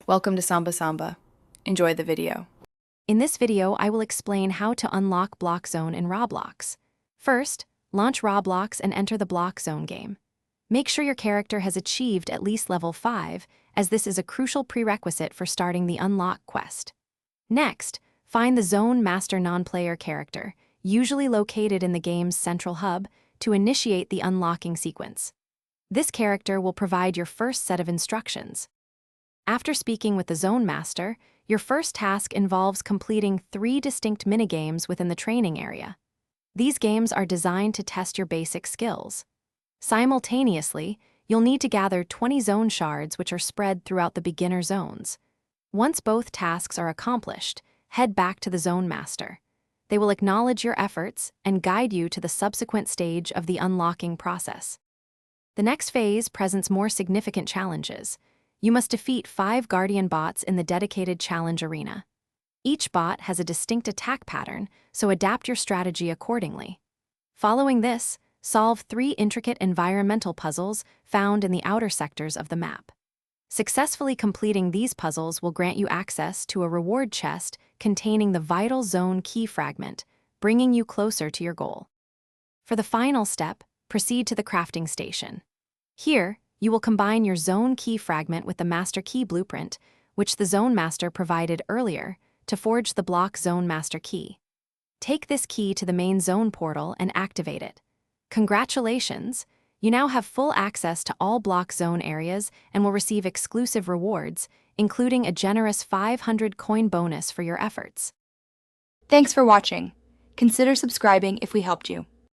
Welcome to Samba Samba. Enjoy the video. In this video, I will explain how to unlock Block Zone in Roblox. First, launch Roblox and enter the Block Zone game. Make sure your character has achieved at least level 5, as this is a crucial prerequisite for starting the Unlock quest. Next, find the Zone Master non-player character, usually located in the game's central hub, to initiate the unlocking sequence. This character will provide your first set of instructions. After speaking with the Zone Master, your first task involves completing 3 distinct minigames within the training area. These games are designed to test your basic skills. Simultaneously, you'll need to gather 20 zone shards which are spread throughout the beginner zones. Once both tasks are accomplished, head back to the Zone Master. They will acknowledge your efforts and guide you to the subsequent stage of the unlocking process. The next phase presents more significant challenges. You must defeat 5 Guardian bots in the dedicated challenge arena. Each bot has a distinct attack pattern, so adapt your strategy accordingly. Following this, solve 3 intricate environmental puzzles found in the outer sectors of the map. Successfully completing these puzzles will grant you access to a reward chest containing the vital zone key fragment, bringing you closer to your goal. For the final step, proceed to the crafting station. Here, you will combine your zone key fragment with the master key blueprint, which the Zone Master provided earlier, to forge the Block Zone Master Key. Take this key to the main zone portal and activate it. Congratulations! You now have full access to all Block Zone areas and will receive exclusive rewards, including a generous 500 coin bonus for your efforts. Thanks for watching. Consider subscribing if we helped you.